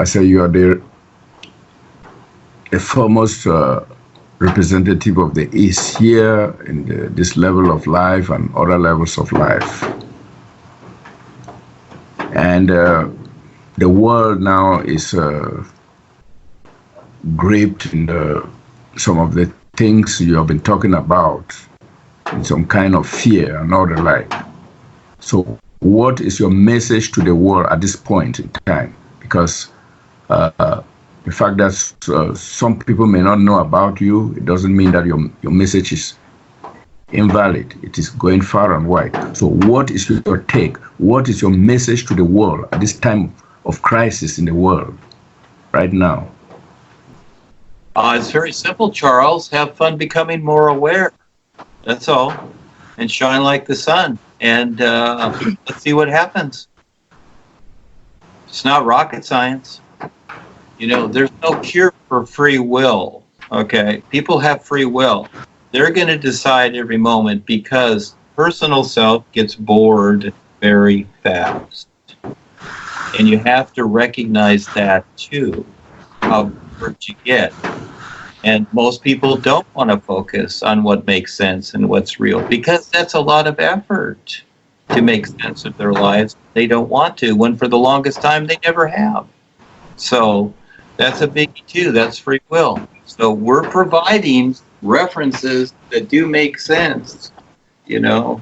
I say you are the foremost representative of the East here in this level of life and other levels of life. And the world now is gripped in some of the things you have been talking about, in some kind of fear and all the like. So what is your message to the world at this point in time? Because the fact that some people may not know about you, it doesn't mean that your message is invalid. It is going far and wide. So what is your take? What is your message to the world at this time of crisis in the world right now? It's very simple, Charles. Have fun becoming more aware. That's all. And shine like the sun. And let's see what happens. It's not rocket science. You know, there's no cure for free will, okay? People have free will. They're going to decide every moment because personal self gets bored very fast. And you have to recognize that too, how bored you get. And most people don't want to focus on what makes sense and what's real because that's a lot of effort to make sense of their lives. They don't want to, when for the longest time they never have. So that's a biggie too. That's free will. So we're providing references that do make sense, you know,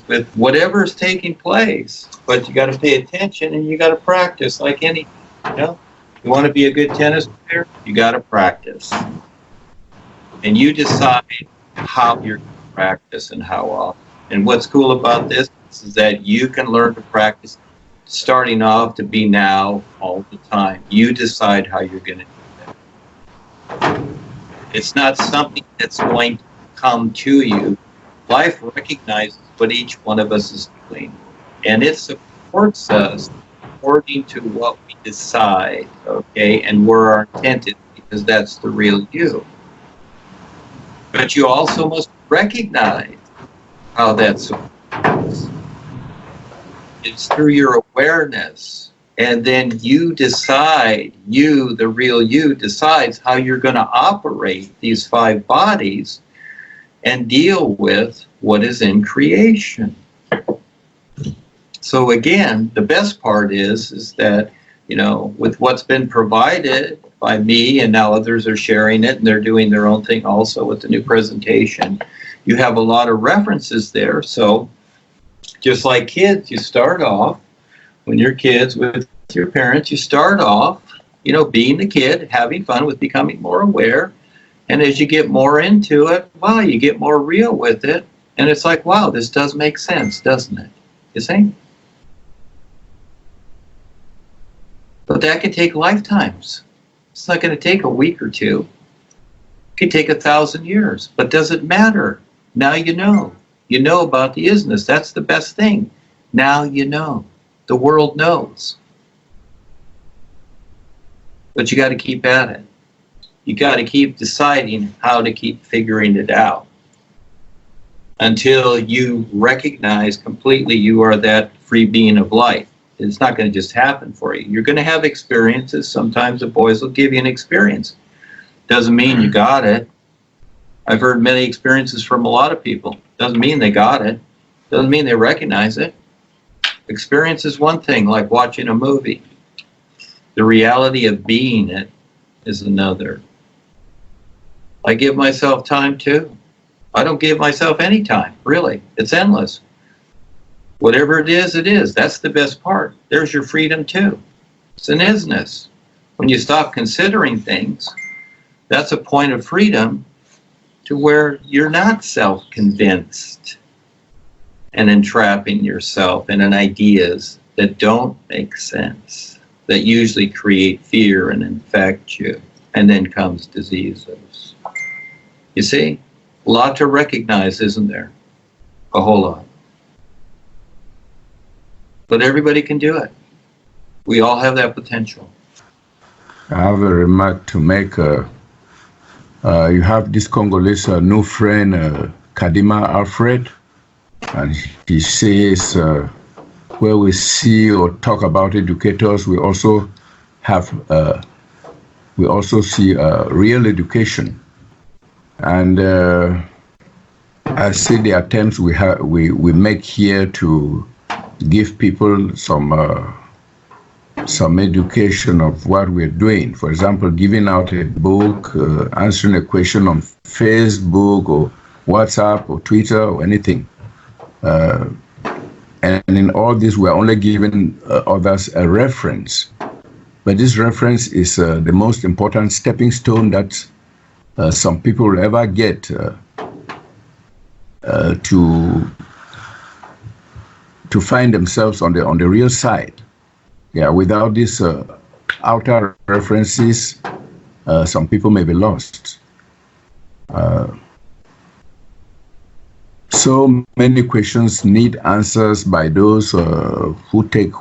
with whatever's taking place. But you got to pay attention and you got to practice like anything, you know. You want to be a good tennis player, you got to practice. And you decide how you're going to practice and how often. And what's cool about this is that you can learn to practice starting off to be now all the time. You decide how you're going to do that. It's not something that's going to come to you. Life recognizes what each one of us is doing, and it supports us according to what we decide, okay, and where our intent is, because that's the real you. But you also must recognize how that supports. It's through your awareness, and then you decide, you, the real you, decides how you're going to operate these 5 bodies and deal with what is in creation. So again, the best part is that, you know, with what's been provided by me, and now others are sharing it, and they're doing their own thing also with the new presentation, you have a lot of references there. So just like kids, you start off, when you're kids with your parents, you start off, you know, being the kid, having fun with becoming more aware. And as you get more into it, wow, you get more real with it. And it's like, wow, this does make sense, doesn't it? You see? But that could take lifetimes. It's not going to take a week or two. It could take 1,000 years. But does it matter? Now you know. You know about the isnness. That's the best thing. Now you know. The world knows. But you got to keep at it. You got to keep deciding how to keep figuring it out until you recognize completely you are that free being of life. It's not going to just happen for you. You're going to have experiences. Sometimes the boys will give you an experience. Doesn't mean you got it. I've heard many experiences from a lot of people. Doesn't mean they got it. Doesn't mean they recognize it. Experience is one thing, like watching a movie. The reality of being it is another. I give myself time too. I don't give myself any time, really. It's endless. Whatever it is, it is. That's the best part. There's your freedom too. It's an isness. When you stop considering things, that's a point of freedom to where you're not self-convinced and entrapping yourself in ideas that don't make sense, that usually create fear and infect you, and then comes diseases. You see, a lot to recognize, isn't there? A whole lot. But everybody can do it. We all have that potential. I have a remark to make. You have this Congolese new friend, Kadima Alfred, and he says, where we see or talk about educators, we also have, we also see real education. And I see the attempts we make here to give people some education of what we're doing. For example, giving out a book, answering a question on Facebook or WhatsApp or Twitter or anything. And in all this, we're only giving others a reference. But this reference is the most important stepping stone that some people will ever get to find themselves on the real side. Yeah, without these outer references, some people may be lost. So many questions need answers by those who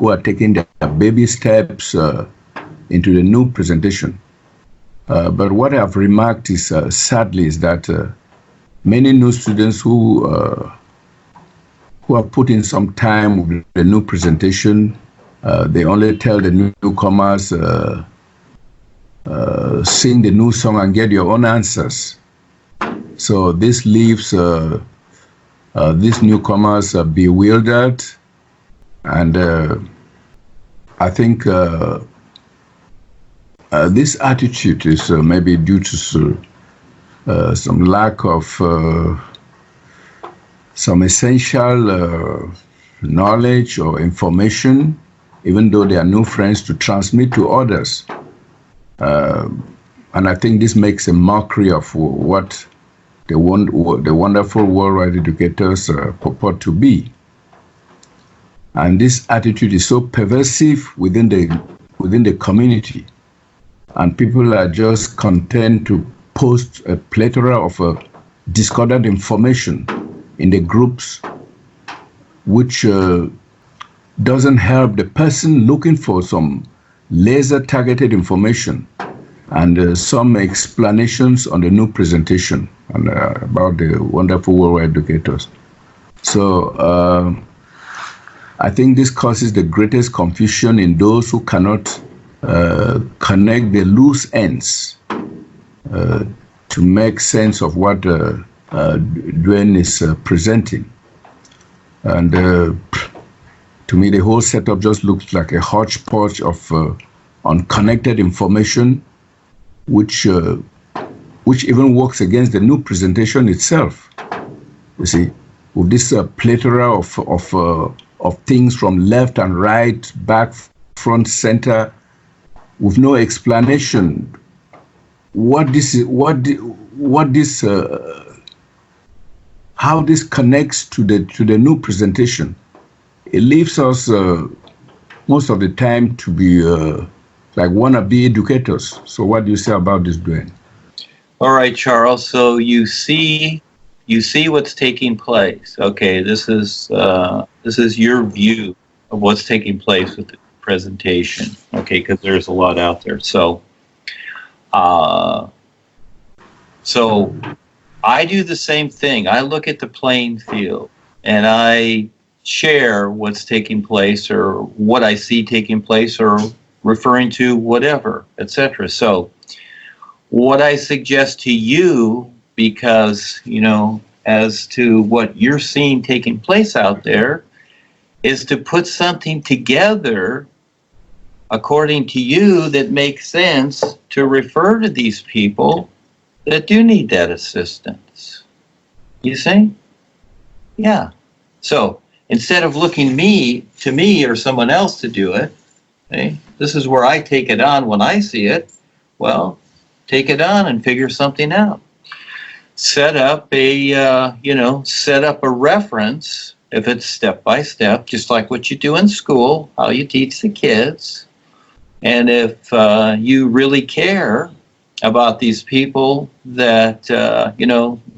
are taking their baby steps into the new presentation. But what I've remarked is, sadly, is that many new students who are putting some time with the new presentation, they only tell the newcomers, sing the new song and get your own answers. So this leaves these newcomers bewildered, and I think this attitude is maybe due to some lack of some essential knowledge or information, even though they are new friends, to transmit to others. And I think this makes a mockery of what the wonderful worldwide educators purport to be. And this attitude is so pervasive within the community, and people are just content to post a plethora of discordant information in the groups, which doesn't help the person looking for some laser-targeted information and some explanations on the new presentation and about the wonderful worldwide educators. So I think this causes the greatest confusion in those who cannot connect the loose ends to make sense of what Duane is presenting. And to me, the whole setup just looks like a hodgepodge of unconnected information, which even works against the new presentation itself. You see, with this plethora of things from left and right, back, front, center, with no explanation how this connects to the new presentation. It leaves us most of the time to be like wannabe educators. So what do you say about this, Duane? All right, Charles. So you see what's taking place. Okay, this is your view of what's taking place with the presentation. Okay, because there's a lot out there. So I do the same thing. I look at the playing field and I share what's taking place or what I see taking place or referring to whatever, etc. So what I suggest to you, because, as to what you're seeing taking place out there, is to put something together according to you that makes sense to refer to these people that do need that assistance. You see? Yeah. So instead of looking to me or someone else to do it, okay, this is where I take it on when I see it. Well, take it on and figure something out. Set up a reference, if it's step by step, just like what you do in school, how you teach the kids. And if you really care about these people that,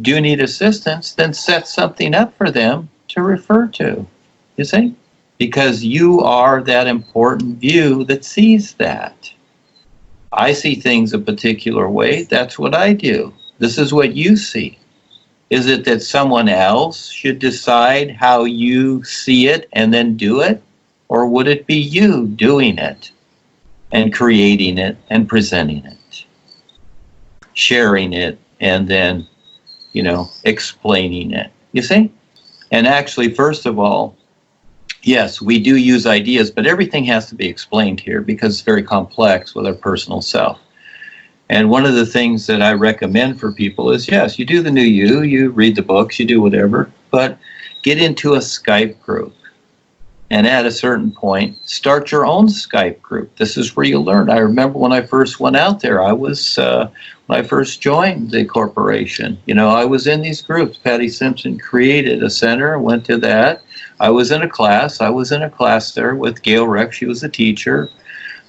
do need assistance, then set something up for them to refer to, you see? Because you are that important view that sees that. I see things a particular way, that's what I do. This is what you see. Is it that someone else should decide how you see it and then do it? Or would it be you doing it? and creating it and presenting it, sharing it, and then, explaining it. You see? And actually, first of all, yes, we do use ideas, but everything has to be explained here because it's very complex with our personal self. And one of the things that I recommend for people is, yes, you do the new you read the books, you do whatever, but get into a Skype group. And at a certain point, start your own Skype group. This is where you learn. I remember when I first went out there, when I first joined the corporation, I was in these groups. Patty Simpson created a center, went to that. I was in a class there with Gail Reck. She was a teacher.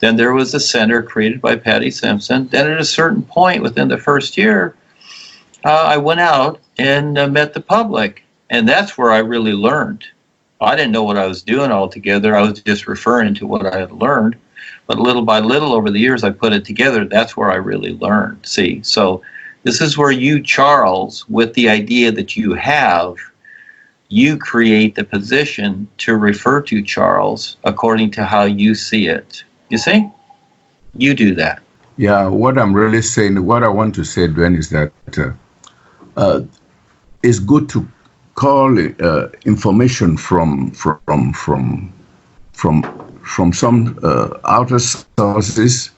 Then there was a center created by Patty Simpson. Then at a certain point within the first year, I went out and met the public. And that's where I really learned. I didn't know what I was doing altogether. I was just referring to what I had learned. But little by little over the years, I put it together. That's where I really learned. See, so this is where you, Charles, with the idea that you have, you create the position to refer to Charles according to how you see it. You see? You do that. Yeah, what I'm really saying, what I want to say, Duane, is that it's good to call information from some outer sources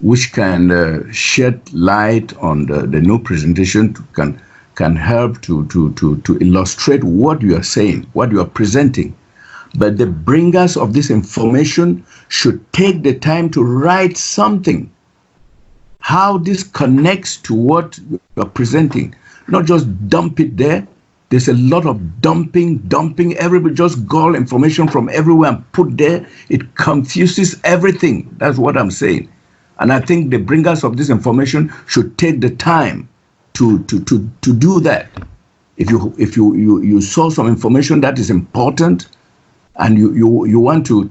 which can shed light on the new presentation, can help to illustrate what you are saying, what you are presenting. But the bringers of this information should take the time to write something, how this connects to what you are presenting, not just dump it there. There's a lot of dumping. Everybody just gall information from everywhere and put there. It confuses everything. That's what I'm saying. And I think the bringers of this information should take the time to do that. If you saw some information that is important and you want to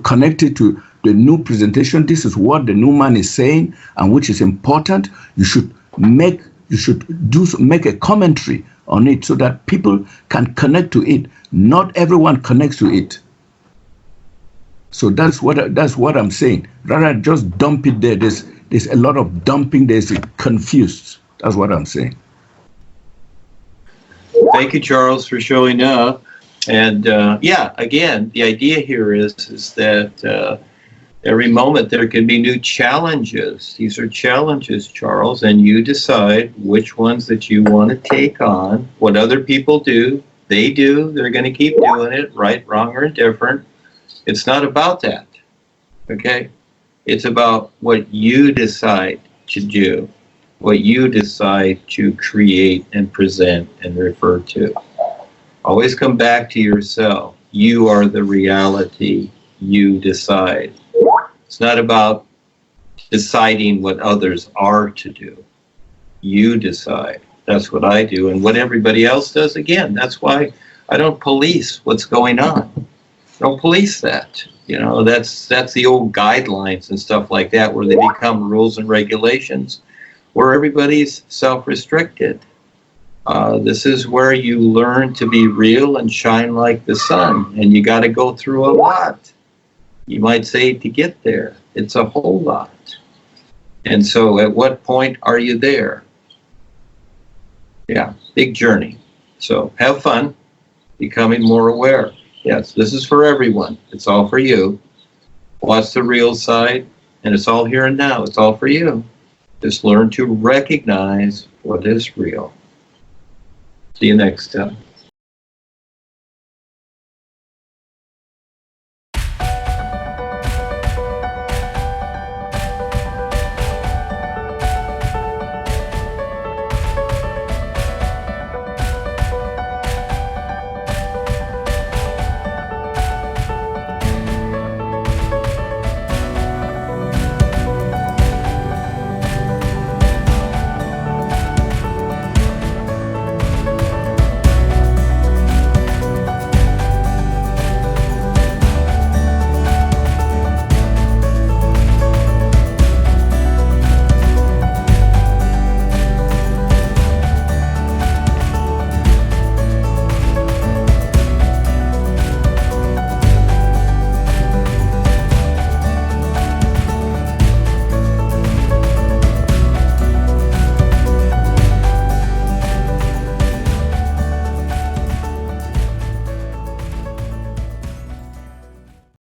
connect it to the new presentation, this is what the Numan is saying and which is important, you should make a commentary on it so that people can connect to it. Not everyone connects to it. So that's what I'm saying. Rather than just dump it there. There's a lot of dumping. There's confused. That's what I'm saying. Thank you, Charles, for showing up. And again, the idea here is that every moment there can be new challenges. These are challenges, Charles, and you decide which ones that you want to take on. What other people do, they do. They're going to keep doing it, right, wrong, or indifferent. It's not about that, okay? It's about what you decide to do, what you decide to create and present and refer to. Always come back to yourself. You are the reality. You decide. It's not about deciding what others are to do. You decide. That's what I do. And what everybody else does, again, that's why I don't police what's going on. I don't police that. That's the old guidelines and stuff like that where they become rules and regulations where everybody's self-restricted. This is where you learn to be real and shine like the sun. And you got to go through a lot. You might say to get there. It's a whole lot. And so at what point are you there? Yeah, big journey. So have fun, becoming more aware. Yes, this is for everyone. It's all for you. What's the real side? And it's all here and now. It's all for you. Just learn to recognize what is real. See you next time.